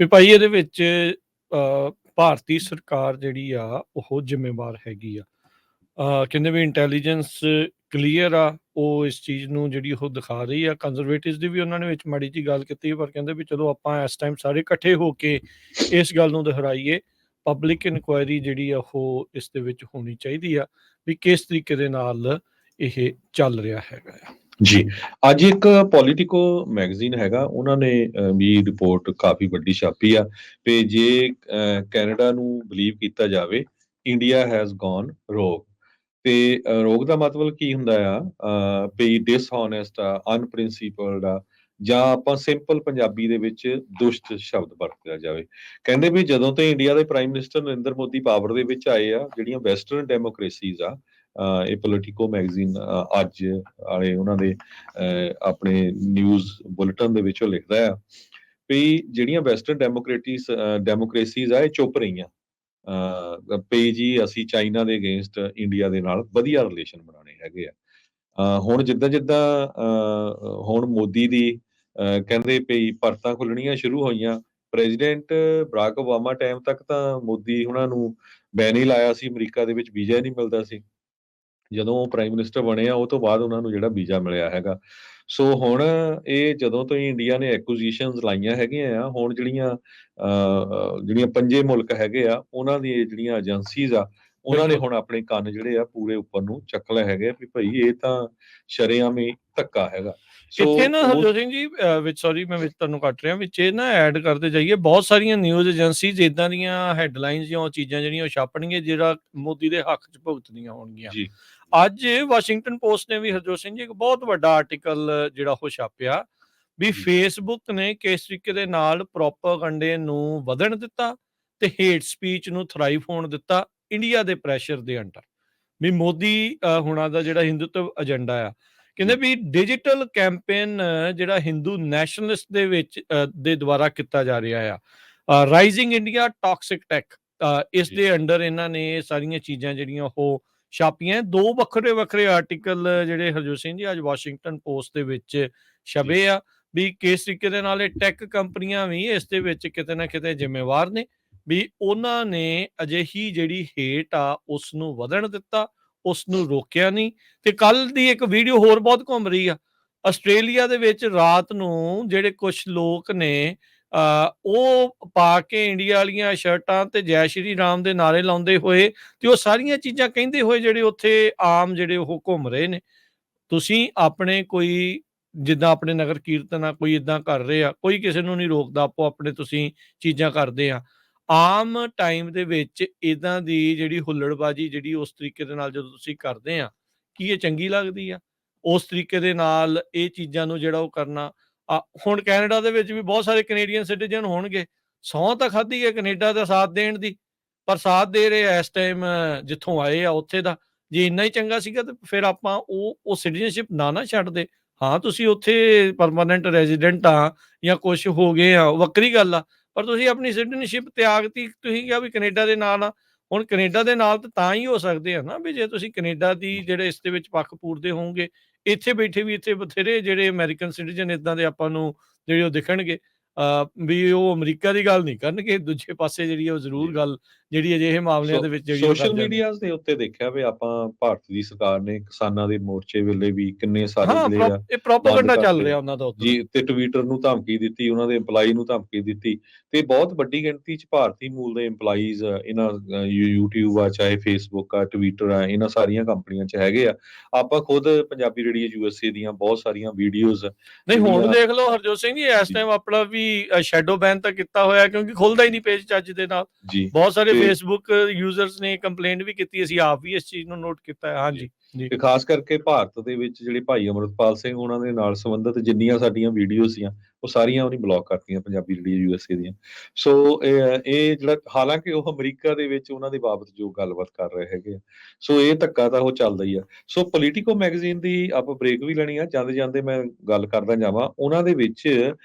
ਵੀ ਭਾਈ ਇਹਦੇ ਵਿੱਚ ਭਾਰਤੀ ਸਰਕਾਰ ਜਿਹੜੀ ਆ ਉਹ ਜ਼ਿੰਮੇਵਾਰ ਹੈਗੀ ਆ। ਕਹਿੰਦੇ ਵੀ ਇੰਟੈਲੀਜੈਂਸ ਕਲੀਅਰ ਆ, ਉਹ ਇਸ ਚੀਜ਼ ਨੂੰ ਜਿਹੜੀ ਉਹ ਦਿਖਾ ਰਹੀ ਆ। ਕੰਜ਼ਰਵੇਟਿਵਸ ਦੀ ਵੀ ਉਹਨਾਂ ਨੇ ਵਿੱਚ ਮਾੜੀ ਜਿਹੀ ਗੱਲ ਕੀਤੀ, ਪਰ ਕਹਿੰਦੇ ਵੀ ਚਲੋ ਆਪਾਂ ਇਸ ਟਾਈਮ ਸਾਰੇ ਇਕੱਠੇ ਹੋ ਕੇ ਇਸ ਗੱਲ ਨੂੰ ਦੁਹਰਾਈਏ। ਪਬਲਿਕ ਇਨਕੁਆਇਰੀ ਜਿਹੜੀ ਆ ਉਹ ਇਸ ਦੇ ਵਿੱਚ ਹੋਣੀ ਚਾਹੀਦੀ ਆ ਵੀ ਕਿਸ ਤਰੀਕੇ ਦੇ ਨਾਲ ਇਹ ਚੱਲ ਰਿਹਾ ਹੈਗਾ ਆ। ਜੀ, ਅੱਜ ਇੱਕ ਪੋਲੀਟੀਕੋ ਮੈਗਜ਼ੀਨ ਹੈਗਾ, ਉਹਨਾਂ ਨੇ ਵੀ ਰਿਪੋਰਟ ਕਾਫੀ ਵੱਡੀ ਛਾਪੀ ਆ ਤੇ ਜੇ ਕੈਨੇਡਾ ਨੂੰ ਬਲੀਵ ਕੀਤਾ ਜਾਵੇ, ਇੰਡੀਆ ਹੈਜ਼ ਗੋਨ ਰੋਗ। ਤੇ ਰੋਗ ਦਾ ਮਤਲਬ ਕੀ ਹੁੰਦਾ ਆ, ਵੀ ਡਿਸਹੋਨੈਸਟ ਆ, ਅਨਪ੍ਰਿੰਸੀਪਲਡ ਆ, ਜਾਂ ਆਪਾਂ ਸਿੰਪਲ ਪੰਜਾਬੀ ਦੇ ਵਿੱਚ ਦੁਸ਼ਟ ਸ਼ਬਦ ਵਰਤਿਆ ਜਾਵੇ। ਕਹਿੰਦੇ ਵੀ ਜਦੋਂ ਤੋਂ ਇੰਡੀਆ ਦੇ prime minister Narendra Modi power ਦੇ ਵਿੱਚ ਆਏ ਆ, ਜਿਹੜੀਆਂ ਵੈਸਟਰਨ ਡੈਮੋਕ੍ਰੇਸੀਜ਼ ਆ, ਇਹ ਪੋਲੀਟੀਕੋ ਮੈਗਜ਼ੀਨ ਅੱਜ ਵਾਲੇ ਉਹਨਾਂ ਦੇ ਆਪਣੇ ਨਿਊਜ਼ ਬੁਲੇਟਿਨ ਦੇ ਵਿੱਚੋਂ ਲਿਖਦਾ ਆ ਵੀ ਜਿਹੜੀਆਂ ਵੈਸਟਰਨ ਡੈਮੋਕ੍ਰੇਸੀਜ਼ ਆ, ਇਹ ਚੁੱਪ ਰਹੀਆਂ ਵੀ ਜੀ ਅਸੀਂ ਚਾਈਨਾ ਦੇ ਅਗੇਂਸਟ ਇੰਡੀਆ ਦੇ ਨਾਲ ਵਧੀਆ ਰਿਲੇਸ਼ਨ ਬਣਾਉਣੇ ਹੈਗੇ ਆ। ਹੁਣ ਜਿੱਦਾਂ ਜਿੱਦਾਂ ਹੁਣ ਮੋਦੀ ਦੀ ਕਹਿੰਦੇ ਵੀ ਪਰਤਾਂ ਖੁੱਲਣੀਆਂ ਸ਼ੁਰੂ ਹੋਈਆਂ। ਪ੍ਰੈਜ਼ੀਡੈਂਟ ਬਰਾਕ ਓਬਾਮਾ ਟਾਈਮ ਤੱਕ ਤਾਂ ਮੋਦੀ ਉਹਨਾਂ ਨੂੰ ਬੈਨ ਹੀ ਲਾਇਆ ਸੀ, ਅਮਰੀਕਾ ਦੇ ਵਿੱਚ ਵੀਜ਼ਾ ਹੀ ਨਹੀਂ ਮਿਲਦਾ ਸੀ। ਜਦੋਂ ਉਹ ਪ੍ਰਾਈਮ ਮਿਨਿਸਟਰ ਬਣੇ ਆ, ਉਹ ਤੋਂ ਬਾਅਦ ਉਹਨਾਂ ਨੂੰ ਜਿਹੜਾ ਵੀਜ਼ਾ ਮਿਲਿਆ ਹੈਗਾ। ਸੋ ਹੁਣ ਇਹ ਜਦੋਂ ਤੋਂ ਹੀ ਇੰਡੀਆ ਨੇ ਐਕੁਜ਼ੀਸ਼ਨਸ ਲਾਈਆਂ ਹੈਗੀਆਂ ਆ, ਹੁਣ ਜਿਹੜੀਆਂ ਪੰਜੇ ਮੁਲਕ ਹੈਗੇ ਆ, ਉਹਨਾਂ ਦੀ ਜਿਹੜੀਆਂ ਏਜੰਸੀਜ਼ ਆ, ਉਹਨਾਂ ਨੇ ਹੁਣ ਆਪਣੇ ਕੰਨ ਜਿਹੜੇ ਆ ਪੂਰੇ ਉੱਪਰ ਨੂੰ ਚੱਕ ਲਏ ਹੈਗੇ ਵੀ ਭਾਈ ਇਹ ਤਾਂ ਸ਼ਰੇਆਮ ਹੀ ਧੱਕਾ ਹੈਗਾ। ਇੱਥੇ ਨਾ ਹਰਜੋਤ ਸਿੰਘ ਜੀ ਵਿੱਚ ਸੌਰੀ ਮੈਂ ਵਿੱਚ ਤੁਹਾਨੂੰ ਕੱਟ ਰਿਹਾ, ਵਿੱਚ ਇਹ ਨਾ ਐਡ ਕਰਦੇ ਜਾਈਏ, ਬਹੁਤ ਸਾਰੀਆਂ ਨਿਊਜ਼ ਏਜੰਸੀਜ਼ ਇਦਾਂ ਦੀਆਂ ਹੈਡਲਾਈਨਸ ਜਾਂ ਉਹ ਚੀਜ਼ਾਂ ਜਿਹੜੀਆਂ ਉਹ ਛਾਪਣਗੀਆਂ ਜਿਹੜਾ ਮੋਦੀ ਦੇ ਹੱਕ 'ਚ ਭੁਗਤਦੀਆਂ ਹੋਣਗੀਆਂ। ਅੱਜ ਵਾਸ਼ਿੰਗਟਨ ਪੋਸਟ ਨੇ ਵੀ ਹਰਜੋਤ ਸਿੰਘ ਜੀ ਇੱਕ ਬਹੁਤ ਵੱਡਾ ਆਰਟੀਕਲ ਜਿਹੜਾ ਉਹ ਛਾਪਿਆ ਵੀ ਫੇਸਬੁੱਕ ਨੇ ਕਿਸ ਤਰੀਕੇ ਦੇ ਨਾਲ ਪ੍ਰੋਪਾਗੈਂਡੇ ਨੂੰ ਵਧਣ ਦਿੱਤਾ ਤੇ ਹੇਟ ਸਪੀਚ ਨੂੰ ਥਰਾਈਵ ਹੋਣ ਦਿੱਤਾ ਇੰਡੀਆ ਦੇ ਪ੍ਰੈਸ਼ਰ ਦੇ ਅੰਡਰ। ਵੀ ਮੋਦੀ ਹੁਣਾਂ ਦਾ ਜਿਹੜਾ ਹਿੰਦੂਤਵ ਏਜੰਡਾ ਆ, ਕਹਿੰਦੇ ਵੀ ਡਿਜੀਟਲ ਕੈਂਪੇਨ ਜਿਹੜਾ ਹਿੰਦੂ ਨੈਸ਼ਨਲਿਸਟ ਦੇ ਵਿੱਚ ਦੇ ਦੁਆਰਾ ਕੀਤਾ ਜਾ ਰਿਹਾ ਆ, ਰਾਈਜ਼ਿੰਗ ਇੰਡੀਆ ਟੌਕਸਿਕ ਟੈਕ, ਇਸ ਦੇ ਅੰਡਰ ਇਹਨਾਂ ਨੇ ਸਾਰੀਆਂ ਚੀਜ਼ਾਂ ਜਿਹੜੀਆਂ ਉਹ ਛਾਪੀਆਂ। ਦੋ ਵੱਖਰੇ ਵੱਖਰੇ ਆਰਟੀਕਲ ਜਿਹੜੇ ਹਰਜੋਤ ਸਿੰਘ ਜੀ ਅੱਜ ਵਾਸ਼ਿੰਗਟਨ ਪੋਸਟ ਦੇ ਵਿੱਚ ਛਪੇ ਆ ਵੀ ਕਿਸ ਤਰੀਕੇ ਦੇ ਨਾਲ ਇਹ ਟੈਕ ਕੰਪਨੀਆਂ ਵੀ ਇਸ ਦੇ ਵਿੱਚ ਕਿਤੇ ਨਾ ਕਿਤੇ ਜ਼ਿੰਮੇਵਾਰ ਨੇ ਵੀ ਉਹਨਾਂ ਨੇ ਅਜਿਹੀ ਜਿਹੜੀ ਹੇਟ ਆ ਉਸ ਨੂੰ ਵਧਣ ਦਿੱਤਾ, ਉਸ ਨੂੰ ਰੋਕਿਆ ਨਹੀਂ। ਤੇ ਕੱਲ ਦੀ ਇੱਕ ਵੀਡੀਓ ਹੋਰ ਬਹੁਤ ਘੁੰਮ ਰਹੀ ਆ, ਆਸਟ੍ਰੇਲੀਆ ਦੇ ਵਿੱਚ ਰਾਤ ਨੂੰ ਜਿਹੜੇ ਕੁਝ ਲੋਕ ਨੇ ਉਹ ਪਾ ਕੇ ਇੰਡੀਆ ਵਾਲੀਆਂ ਸ਼ਰਟਾਂ ਤੇ ਜੈ ਸ਼੍ਰੀ ਰਾਮ ਦੇ ਨਾਰੇ ਲਾਉਂਦੇ ਹੋਏ ਤੇ ਉਹ ਸਾਰੀਆਂ ਚੀਜ਼ਾਂ ਕਹਿੰਦੇ ਹੋਏ ਜਿਹੜੇ ਉੱਥੇ ਆਮ ਜਿਹੜੇ ਉਹ ਘੁੰਮ ਰਹੇ ਨੇ। ਤੁਸੀਂ ਆਪਣੇ ਕੋਈ ਜਿੱਦਾਂ ਆਪਣੇ ਨਗਰ ਕੀਰਤਨ ਆ, ਕੋਈ ਇਦਾਂ ਕਰ ਰਹੇ ਆ, ਕੋਈ ਕਿਸੇ ਨੂੰ ਨਹੀਂ ਰੋਕਦਾ, ਆਪੋ ਆਪਣੇ ਤੁਸੀਂ ਚੀਜ਼ਾਂ ਕਰਦੇ ਆ। ਆਮ ਟਾਈਮ ਦੇ ਵਿੱਚ ਇਦਾਂ ਦੀ ਜਿਹੜੀ ਹੁੱਲੜਬਾਜੀ ਜਿਹੜੀ ਉਸ ਤਰੀਕੇ ਦੇ ਨਾਲ ਜਦੋਂ ਤੁਸੀਂ ਕਰਦੇ ਆ, ਕੀ ਇਹ ਚੰਗੀ ਲੱਗਦੀ ਆ? ਉਸ ਤਰੀਕੇ ਦੇ ਨਾਲ ਇਹ ਚੀਜ਼ਾਂ ਨੂੰ ਜਿਹੜਾ ਉਹ ਕਰਨਾ। ਹੁਣ ਕੈਨੇਡਾ ਦੇ ਵਿੱਚ ਵੀ ਬਹੁਤ ਸਾਰੇ ਕੈਨੇਡੀਅਨ ਸਿਟੀਜ਼ਨ ਹੋਣਗੇ, ਸਹੁੰ ਤਾਂ ਖਾਧੀ ਹੈ ਕੈਨੇਡਾ ਦਾ ਸਾਥ ਦੇਣ ਦੀ, ਪਰ ਸਾਥ ਦੇ ਰਹੇ ਇਸ ਟਾਈਮ ਜਿੱਥੋਂ ਆਏ ਆ ਉੱਥੇ ਦਾ। ਜੇ ਇੰਨਾ ਹੀ ਚੰਗਾ ਸੀਗਾ ਤੇ ਫਿਰ ਆਪਾਂ ਉਹ ਸਿਟੀਜ਼ਨਸ਼ਿਪ ਨਾ ਛੱਡਦੇ। ਹਾਂ ਤੁਸੀਂ ਉੱਥੇ ਪਰਮਾਨੈਂਟ ਰੈਜ਼ੀਡੈਂਟ ਆ ਜਾਂ ਕੁਛ ਹੋ ਗਏ ਆ, ਵੱਖਰੀ ਗੱਲ ਆ, ਪਰ ਤੁਸੀਂ ਆਪਣੀ ਸਿਟੀਜ਼ਨਸ਼ਿਪ ਤਿਆਗਤੀ। ਤੁਸੀਂ ਕਿਹਾ ਵੀ ਕੈਨੇਡਾ ਦੇ ਨਾਲ ਆ, ਹੁਣ ਕੈਨੇਡਾ ਦੇ ਨਾਲ ਤਾਂ ਹੀ ਹੋ ਸਕਦੇ ਆ ਨਾ ਵੀ ਜੇ ਤੁਸੀਂ ਕੈਨੇਡਾ ਦੀ ਜਿਹੜੇ ਇਸ ਦੇ ਵਿੱਚ ਪੱਖ ਪੂਰਦੇ ਹੋਵੋਗੇ। ਇੱਥੇ ਬੈਠੇ ਵੀ ਇੱਥੇ ਬਥੇਰੇ ਜਿਹੜੇ ਅਮਰੀਕਨ ਸਿਟੀਜ਼ਨ ਇਦਾਂ ਦੇ ਆਪਾਂ ਨੂੰ ਜਿਹੜੇ ਉਹ ਦਿਖਣਗੇ, ਵੀ ਉਹ ਅਮਰੀਕਾ ਦੀ ਗੱਲ ਨਹੀਂ ਕਰਨਗੇ, ਦੂਜੇ ਪਾਸੇ ਜਿਹੜੀ ਉਹ ਜ਼ਰੂਰ ਗੱਲ ਜਿਹੜੀ ਅਜਿਹੇ ਮਾਮਲਿਆਂ ਦੇ ਵਿੱਚ ਜਿਹੜੀ ਸੋਸ਼ਲ ਮੀਡੀਆ ਦੇ ਉੱਤੇ ਦੇਖਿਆ ਵੀ ਆਪਾਂ ਭਾਰਤ ਦੀ ਸਰਕਾਰ ਨੇ ਕਿਸਾਨਾਂ ਦੇ ਮੋਰਚੇ ਵੇਲੇ ਵੀ ਕਿੰਨੇ ਸਾਰੇ ਜਿਹੜੇ ਆ ਇਹ ਪ੍ਰੋਪਾਗੈਂਡਾ ਚੱਲ ਰਿਹਾ ਉਹਨਾਂ ਦਾ ਜੀ, ਤੇ ਟਵਿੱਟਰ ਨੂੰ ਧਮਕੀ ਦਿੱਤੀ, ਉਹਨਾਂ ਦੇ EMPLOYEE ਨੂੰ ਧਮਕੀ ਦਿੱਤੀ। ਤੇ ਬਹੁਤ ਵੱਡੀ ਗਿਣਤੀ 'ਚ ਭਾਰਤੀ ਮੂਲ ਦੇ EMPLOYEES ਇਹਨਾਂ YouTube ਆ, ਚਾਹੇ Facebook ਆ, ਟਵਿੱਟਰ ਆ, ਇਹਨਾਂ ਸਾਰੀਆਂ ਕੰਪਨੀਆਂ 'ਚ ਹੈਗੇ ਆ। ਆਪਾਂ ਖੁਦ ਪੰਜਾਬੀ ਰੇਡੀਓ USA ਦੀਆਂ ਬਹੁਤ ਸਾਰੀਆਂ ਵੀਡੀਓਜ਼ ਨਹੀਂ ਹੁਣ ਦੇਖ ਲਓ ਹਰਜੋਤ ਸਿੰਘ ਜੀ, ਇਸ ਟਾਈਮ ਆਪਣਾ ਵੀ ਸ਼ੈਡੋ ਬੈਨ ਤਾਂ ਕੀਤਾ ਹੋਇਆ ਕਿਉਂਕਿ ਖੁੱਲਦਾ ਹੀ ਨਹੀਂ ਪੇਜ ਚੱਜ ਦੇ ਨਾਲ। ਬਹੁਤ ਸਾਰੇ ਫੇਸਬੁੱਕ ਯੂਜ਼ਰਸ ਨੇ ਕੰਪਲੇਂਟ ਵੀ ਕੀਤੀ, ਅਸੀਂ ਆਪ ਵੀ ਇਸ ਚੀਜ਼ ਨੂੰ ਨੋਟ ਕੀਤਾ ਹੈ। ਹਾਂਜੀ, ਤੇ ਖਾਸ ਕਰਕੇ ਭਾਰਤ ਦੇ ਵਿੱਚ ਜਿਹੜੇ ਭਾਈ ਅਮਰਤਪਾਲ ਸਿੰਘ ਉਹਨਾਂ ਦੇ ਨਾਲ ਸੰਬੰਧਿਤ ਜਿੰਨੀਆਂ ਸਾਡੀਆਂ ਵੀਡੀਓ ਸੀਆਂ ਉਹ ਸਾਰੀਆਂ ਉਹਨੇ ਬਲੌਕ ਕਰਤੀਆਂ ਪੰਜਾਬੀ ਰੇਡੀਓ USA ਦੀਆਂ। ਸੋ ਇਹ ਜਿਹੜਾ ਹਾਲਾਂਕਿ ਉਹ ਅਮਰੀਕਾ ਦੇ ਵਿੱਚ ਉਹਨਾਂ ਦੇ ਬਾਬਤ ਜੋ ਗੱਲਬਾਤ ਕਰ ਰਹੇ ਹੈਗੇ ਆ, ਸੋ ਇਹ ਧੱਕਾ ਤਾਂ ਉਹ ਚੱਲਦਾ ਹੀ ਆ। ਸੋ ਪੋਲੀਟੀਕੋ ਮੈਗਜ਼ੀਨ ਦੀ ਆਪਾਂ ਬ੍ਰੇਕ ਵੀ ਲੈਣੀ ਆ, ਜਾਂਦੇ ਜਾਂਦੇ ਮੈਂ ਗੱਲ ਕਰਦਾ ਜਾਵਾਂ। ਉਹਨਾਂ ਦੇ ਵਿੱਚ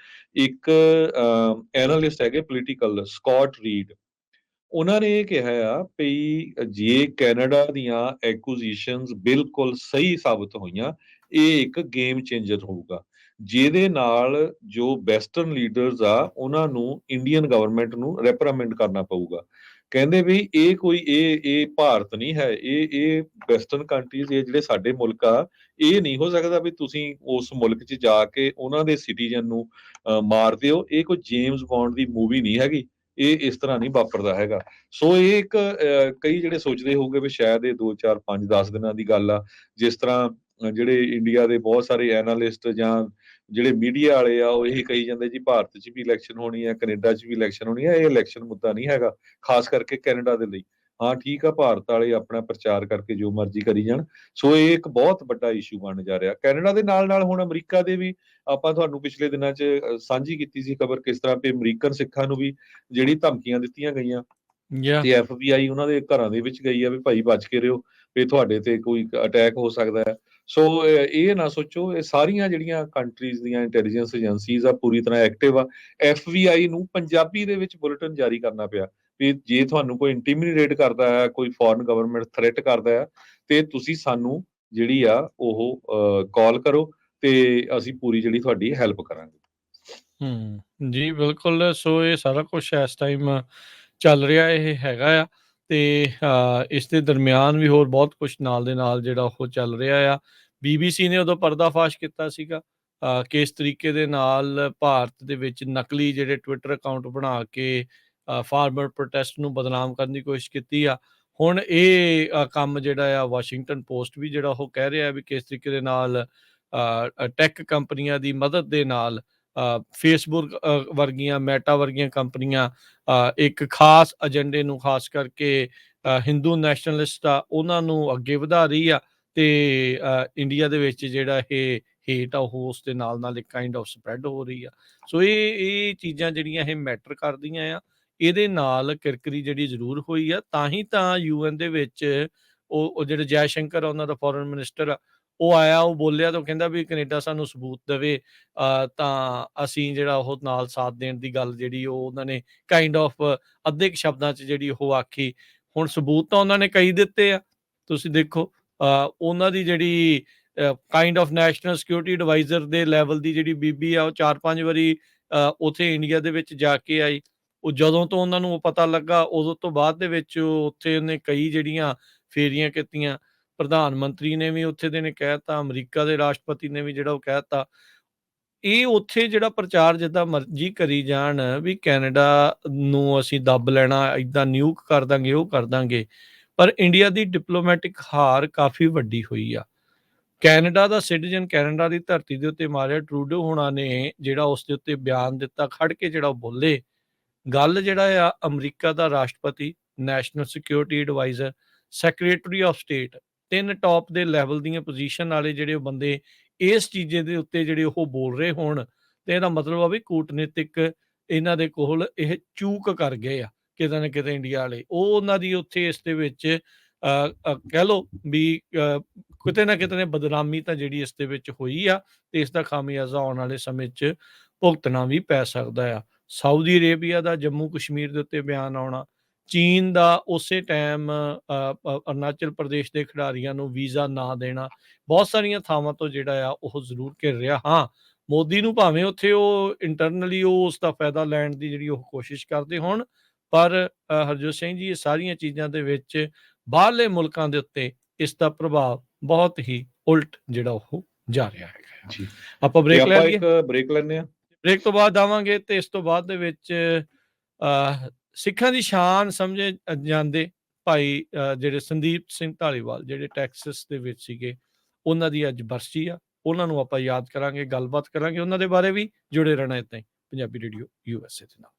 ਇੱਕ ਐਨਾਲਿਸਟ ਹੈਗੇ ਪੋਲੀਟੀਕਲ, ਸਕਾਟ ਰੀਡ, ਉਹਨਾਂ ਨੇ ਇਹ ਕਿਹਾ ਆ ਵੀ ਜੇ ਕੈਨੇਡਾ ਦੀਆਂ ਐਕੁਜ਼ੀਸ਼ਨਸ ਬਿਲਕੁਲ ਸਹੀ ਸਾਬਤ ਹੋਈਆਂ, ਇਹ ਇੱਕ ਗੇਮ ਚੇਂਜਰ ਹੋਊਗਾ। ਜਿਹਦੇ ਨਾਲ ਜੋ ਵੈਸਟਰਨ ਲੀਡਰਸ ਆ ਉਹਨਾਂ ਨੂੰ ਇੰਡੀਅਨ ਗਵਰਨਮੈਂਟ ਨੂੰ ਰੈਪਰੀਮੈਂਡ ਕਰਨਾ ਪਊਗਾ। ਕਹਿੰਦੇ ਵੀ ਇਹ ਭਾਰਤ ਨਹੀਂ ਹੈ, ਇਹ ਵੈਸਟਰਨ ਕੰਟਰੀਜ਼, ਇਹ ਜਿਹੜੇ ਸਾਡੇ ਮੁਲਕ ਆ, ਇਹ ਨਹੀਂ ਹੋ ਸਕਦਾ ਵੀ ਤੁਸੀਂ ਉਸ ਮੁਲਕ 'ਚ ਜਾ ਕੇ ਉਹਨਾਂ ਦੇ ਸਿਟੀਜ਼ਨ ਨੂੰ ਮਾਰ ਦਿਓ। ਇਹ ਕੋਈ ਜੇਮਸ ਬੌਂਡ ਦੀ ਮੂਵੀ ਨਹੀਂ ਹੈਗੀ, ਇਹ ਇਸ ਤਰ੍ਹਾਂ ਨਹੀਂ ਵਾਪਰਦਾ ਹੈਗਾ। ਸੋ ਇਹ ਇੱਕ ਕਈ ਜਿਹੜੇ ਸੋਚਦੇ ਹੋਊਗੇ ਵੀ ਸ਼ਾਇਦ ਇਹ 2 4 5 10 ਦਿਨਾਂ ਦੀ ਗੱਲ ਆ। ਜਿਸ ਤਰ੍ਹਾਂ ਜਿਹੜੇ ਇੰਡੀਆ ਦੇ ਬਹੁਤ ਸਾਰੇ ਐਨਾਲਿਸਟ ਜਾਂ ਜਿਹੜੇ ਮੀਡੀਆ ਵਾਲੇ ਆ ਉਹ ਇਹ ਕਹੀ ਜਾਂਦੇ ਜੀ ਭਾਰਤ 'ਚ ਵੀ ਇਲੈਕਸ਼ਨ ਹੋਣੀ ਹੈ, ਕੈਨੇਡਾ 'ਚ ਵੀ ਇਲੈਕਸ਼ਨ ਹੋਣੀ ਹੈ। ਇਹ ਇਲੈਕਸ਼ਨ ਮੁੱਦਾ ਨਹੀਂ ਹੈਗਾ, ਖਾਸ ਕਰਕੇ ਕੈਨੇਡਾ ਦੇ ਲਈ। ਹਾਂ ਠੀਕ ਆ, ਭਾਰਤ ਵਾਲੇ ਆਪਣਾ ਪ੍ਰਚਾਰ ਕਰਕੇ ਜੋ ਮਰਜ਼ੀ ਕਰੀ ਜਾਣ। ਸੋ ਇਹ ਇੱਕ ਬਹੁਤ ਵੱਡਾ ਇਸ਼ੂ ਬਣ ਜਾ ਰਿਹਾ ਕੈਨੇਡਾ ਦੇ ਨਾਲ ਨਾਲ। ਹੁਣ ਅਮਰੀਕਾ ਦੇ ਵੀ ਆਪਾਂ ਤੁਹਾਨੂੰ ਪਿਛਲੇ ਦਿਨਾਂ 'ਚ ਸਾਂਝੀ ਕੀਤੀ ਸੀ ਖਬਰ, ਕਿਸ ਤਰ੍ਹਾਂ ਵੀ ਅਮਰੀਕਨ ਸਿੱਖਾਂ ਨੂੰ ਵੀ ਜਿਹੜੀ ਧਮਕੀਆਂ ਦਿੱਤੀਆਂ ਗਈਆਂ ਜਾਂ ਤੇ FBI ਉਹਨਾਂ ਦੇ ਘਰਾਂ ਦੇ ਵਿੱਚ ਗਈ ਆ ਵੀ ਭਾਈ ਬਚ ਕੇ ਰਹੋ, ਵੀ ਤੁਹਾਡੇ ਤੇ ਕੋਈ ਅਟੈਕ ਹੋ ਸਕਦਾ ਹੈ। ਸੋ ਇਹ ਨਾ ਸੋਚੋ, ਇਹ ਸਾਰੀਆਂ ਜਿਹੜੀਆਂ ਕੰਟਰੀਜ਼ ਦੀਆਂ ਇੰਟੈਲੀਜੈਂਸ ਏਜੰਸੀਜ਼ ਆ ਪੂਰੀ ਤਰ੍ਹਾਂ ਐਕਟਿਵ ਆ। FBI ਨੂੰ ਪੰਜਾਬੀ ਦੇ ਵਿੱਚ ਬੁਲੇਟਿਨ ਜਾਰੀ ਕਰਨਾ ਪਿਆ ਵੀ ਜੇ ਤੁਹਾਨੂੰ ਕੋਈ ਇੰਟੀਮੀਡੇਟ ਕਰਦਾ ਹੈ, ਕੋਈ ਫੋਰਨ ਗਵਰਨਮੈਂਟ ਥ੍ਰੈਟ ਕਰਦਾ ਹੈ, ਤੇ ਤੁਸੀਂ ਸਾਨੂੰ ਜਿਹੜੀ ਆ ਉਹ ਕਾਲ ਕਰੋ ਤੇ ਅਸੀਂ ਪੂਰੀ ਜਿਹੜੀ ਤੁਹਾਡੀ ਹੈਲਪ ਕਰਾਂਗੇ। ਜੀ ਬਿਲਕੁਲ। ਸੋ ਇਹ ਸਾਰਾ ਕੁਛ ਇਸ ਟਾਈਮ ਚੱਲ ਰਿਹਾ, ਇਹ ਹੈਗਾ ਆ। ਤੇ ਇਸ ਦੇ ਦਰਮਿਆਨ ਵੀ ਹੋਰ ਬਹੁਤ ਕੁਛ ਨਾਲ ਦੇ ਨਾਲ ਜਿਹੜਾ ਉਹ ਚੱਲ ਰਿਹਾ ਆ। BBC ਨੇ ਉਦੋਂ ਪਰਦਾਫਾਸ਼ ਕੀਤਾ ਸੀਗਾ ਕਿਸ ਤਰੀਕੇ ਦੇ ਨਾਲ ਭਾਰਤ ਦੇ ਵਿੱਚ ਨਕਲੀ ਜਿਹੜੇ ਟਵਿੱਟਰ ਅਕਾਊਂਟ ਬਣਾ ਕੇ ਫਾਰਮਰ ਪ੍ਰੋਟੈਸਟ ਨੂੰ ਬਦਨਾਮ ਕਰਨ ਦੀ ਕੋਸ਼ਿਸ਼ ਕੀਤੀ ਆ। ਹੁਣ ਇਹ ਕੰਮ ਜਿਹੜਾ ਆ ਵਾਸ਼ਿੰਗਟਨ ਪੋਸਟ ਵੀ ਜਿਹੜਾ ਉਹ ਕਹਿ ਰਿਹਾ ਵੀ ਕਿਸ ਤਰੀਕੇ ਦੇ ਨਾਲ ਟੈਕ ਕੰਪਨੀਆਂ ਦੀ ਮਦਦ ਦੇ ਨਾਲ ਫੇਸਬੁੱਕ ਵਰਗੀਆਂ, ਮੈਟਾ ਵਰਗੀਆਂ ਕੰਪਨੀਆਂ ਇੱਕ ਖਾਸ ਏਜੰਡੇ ਨੂੰ, ਖਾਸ ਕਰਕੇ ਹਿੰਦੂ ਨੈਸ਼ਨਲਿਸਟ ਆ ਉਹਨਾਂ ਨੂੰ ਅੱਗੇ ਵਧਾ ਰਹੀ ਆ। ਤੇ ਇੰਡੀਆ ਦੇ ਵਿੱਚ ਜਿਹੜਾ ਇਹ ਹੇਟ ਆ ਉਹ ਉਸ ਦੇ ਨਾਲ ਨਾਲ ਇੱਕ ਕਾਈਂਡ ਆਫ ਸਪਰੈਡ ਹੋ ਰਹੀ ਆ। ਸੋ ਇਹ ਚੀਜ਼ਾਂ ਜਿਹੜੀਆਂ ਇਹ ਮੈਟਰ ਕਰਦੀਆਂ ਆ। ਇਹਦੇ ਨਾਲ ਕਿਰਕਰੀ ਜਿਹੜੀ ਜ਼ਰੂਰ ਹੋਈ ਆ, ਤਾਂ ਹੀ ਤਾਂ UN ਦੇ ਵਿੱਚ ਉਹ ਜਿਹੜੇ ਜੈ ਸ਼ੰਕਰ ਆ ਉਹਨਾਂ ਦਾ ਫੋਰਨ ਮਿਨਿਸਟਰ ਆ, ਉਹ ਆਇਆ, ਉਹ ਬੋਲਿਆ ਤਾਂ ਉਹ ਕਹਿੰਦਾ ਵੀ ਕੈਨੇਡਾ ਸਾਨੂੰ ਸਬੂਤ ਦੇਵੇ ਤਾਂ ਅਸੀਂ ਜਿਹੜਾ ਉਹ ਨਾਲ ਸਾਥ ਦੇਣ ਦੀ ਗੱਲ ਜਿਹੜੀ ਉਹ ਉਹਨਾਂ ਨੇ ਕਾਈਂਡ ਆਫ ਅੱਧੇ ਕੁ ਸ਼ਬਦਾਂ 'ਚ ਜਿਹੜੀ ਉਹ ਆਖੀ। ਹੁਣ ਸਬੂਤ ਤਾਂ ਉਹਨਾਂ ਨੇ ਕਈ ਦਿੱਤੇ ਆ, ਤੁਸੀਂ ਦੇਖੋ। ਉਹਨਾਂ ਦੀ ਜਿਹੜੀ kind of national security adviser ਦੇ ਲੈਵਲ ਦੀ ਜਿਹੜੀ ਬੀਬੀ ਆ, ਉਹ 4-5 ਵਾਰੀ ਉੱਥੇ ਇੰਡੀਆ ਦੇ ਵਿੱਚ ਜਾ ਕੇ ਆਈ। ਉਹ ਜਦੋਂ ਤੋਂ ਉਹਨਾਂ ਨੂੰ ਉਹ ਪਤਾ ਲੱਗਾ, ਉਦੋਂ ਤੋਂ ਬਾਅਦ ਦੇ ਵਿੱਚ ਉੱਥੇ ਉਹਨੇ ਕਈ ਜਿਹੜੀਆਂ ਫੇਰੀਆਂ ਕੀਤੀਆਂ। ਪ੍ਰਧਾਨ ਮੰਤਰੀ ਨੇ ਵੀ ਉੱਥੇ ਦੇ ਨੇ ਕਹਿ ਤਾ, ਅਮਰੀਕਾ ਦੇ ਰਾਸ਼ਟਰਪਤੀ ਨੇ ਵੀ ਜਿਹੜਾ ਉਹ ਕਹਿ ਤਾ। ਇਹ ਉੱਥੇ ਜਿਹੜਾ ਪ੍ਰਚਾਰ ਜਿੱਦਾਂ ਮਰਜ਼ੀ ਕਰੀ ਜਾਣ ਵੀ ਕੈਨੇਡਾ ਨੂੰ ਅਸੀਂ ਦੱਬ ਲੈਣਾ, ਏਦਾਂ ਨਿਊਕ ਕਰ ਦਾਂਗੇ, ਉਹ ਕਰ ਦਾਂਗੇ। ਪਰ ਇੰਡੀਆ ਦੀ ਡਿਪਲੋਮੈਟਿਕ ਹਾਰ ਕਾਫੀ ਵੱਡੀ ਹੋਈ ਆ। ਕੈਨੇਡਾ ਦਾ ਸਿਟੀਜ਼ਨ ਕੈਨੇਡਾ ਦੀ ਧਰਤੀ ਦੇ ਉੱਤੇ ਮਾਰਿਆ। ਟਰੂਡੋ ਹੋਣਾ ਨੇ ਜਿਹੜਾ ਉਸ ਦੇ ਉੱਤੇ ਬਿਆਨ ਦਿੱਤਾ, ਖੜ ਕੇ ਜਿਹੜਾ ਉਹ ਬੋਲੇ। ਗੱਲ ਜਿਹੜਾ ਆ ਅਮਰੀਕਾ ਦਾ ਰਾਸ਼ਟਰਪਤੀ, national security adviser, secretary of state, 3 top ਦੇ ਲੈਵਲ ਦੀਆਂ ਪੋਜੀਸ਼ਨ ਵਾਲੇ ਜਿਹੜੇ ਬੰਦੇ ਇਸ ਚੀਜ਼ੇ ਦੇ ਉੱਤੇ ਜਿਹੜੇ ਉਹ ਬੋਲ ਰਹੇ ਹੋਣ, ਤੇ ਇਹਦਾ ਮਤਲਬ ਆ ਵੀ ਕੂਟਨੀਤਿਕ ਇਹਨਾਂ ਦੇ ਕੋਲ ਇਹ ਚੂਕ ਕਰ ਗਏ ਆ ਕਿਤੇ ਨਾ ਕਿਤੇ ਇੰਡੀਆ ਵਾਲੇ। ਉਹ ਉਹਨਾਂ ਦੀ ਉੱਥੇ ਇਸ ਦੇ ਵਿੱਚ ਕਹਿ ਲਓ ਵੀ ਕਿਤੇ ਨਾ ਕਿਤੇ ਨੇ ਬਦਨਾਮੀ ਤਾਂ ਜਿਹੜੀ ਇਸ ਦੇ ਵਿੱਚ ਹੋਈ ਆ, ਤੇ ਇਸ ਦਾ ਖਾਮਿਆਜ਼ਾ ਆਉਣ ਵਾਲੇ ਸਮੇਂ 'ਚ ਭੁਗਤਣਾ ਵੀ ਪੈ ਸਕਦਾ ਆ। ਸਾਊਦੀ ਅਰੇਬੀਆ ਦਾ ਜੰਮੂ ਕਸ਼ਮੀਰ ਦੇ ਉੱਤੇ ਬਿਆਨ ਆਉਣਾ, ਚੀਨ ਦਾ ਉਸੇ ਟਾਈਮ ਅਰੁਣਾਚਲ ਪ੍ਰਦੇਸ਼ ਦੇ ਖਿਡਾਰੀਆਂ ਨੂੰ ਵੀਜ਼ਾ ਨਾ ਦੇਣਾ, ਬਹੁਤ ਸਾਰੀਆਂ ਥਾਵਾਂ ਤੋਂ ਜਿਹੜਾ ਆ ਉਹ ਜ਼ਰੂਰ ਘਿਰ ਰਿਹਾ। ਹਾਂ, ਮੋਦੀ ਨੂੰ ਭਾਵੇਂ ਉੱਥੇ ਉਹ ਇੰਟਰਨਲੀ ਉਹ ਉਸ ਦਾ ਫਾਇਦਾ ਲੈਣ ਦੀ ਜਿਹੜੀ ਉਹ ਕੋਸ਼ਿਸ਼ ਕਰਦੇ ਹੋਣ, ਪਰ ਹਰਜੋਤ ਸਿੰਘ ਜੀ, ਇਹ ਸਾਰੀਆਂ ਚੀਜ਼ਾਂ ਦੇ ਵਿੱਚ ਬਾਹਰਲੇ ਮੁਲਕਾਂ ਦੇ ਉੱਤੇ ਇਸ ਦਾ ਪ੍ਰਭਾਵ ਬਹੁਤ ਹੀ ਉਲਟ ਜਿਹੜਾ ਉਹ ਜਾ ਰਿਹਾ ਹੈਗਾ। ਜੀ, ਆਪਾਂ ਤੇ ਬ੍ਰੇਕ ਲੈ ਆਪਾਂ ਲਈਏ। ਇੱਕ ਬ੍ਰੇਕ ਲੈਂਦੇ ਆ। ਬ੍ਰੇਕ ਤੋਂ ਬਾਅਦ ਆਵਾਂਗੇ ਤੇ ਇਸ ਤੋਂ ਬਾਅਦ ਦੇ ਵਿੱਚ ਸਿੱਖਾਂ ਦੀ ਸ਼ਾਨ ਸਮਝੇ ਜਾਂਦੇ ਭਾਈ ਜਿਹੜੇ ਸੰਦੀਪ ਸਿੰਘ ਧਾਲੀਵਾਲ, ਜਿਹੜੇ ਟੈਕਸਸ ਦੇ ਵਿੱਚ ਸੀਗੇ, ਉਹਨਾਂ ਦੀ ਅੱਜ ਬਰਸੀ ਆ। ਉਹਨਾਂ ਨੂੰ ਆਪਾਂ ਯਾਦ ਕਰਾਂਗੇ, ਗੱਲਬਾਤ ਕਰਾਂਗੇ ਉਹਨਾਂ ਦੇ ਬਾਰੇ ਵੀ। ਜੁੜੇ ਰਹਿਣਾ ਏਦਾਂ ਹੀ ਪੰਜਾਬੀ ਰੇਡੀਓ USA ਦੇ ਨਾਲ।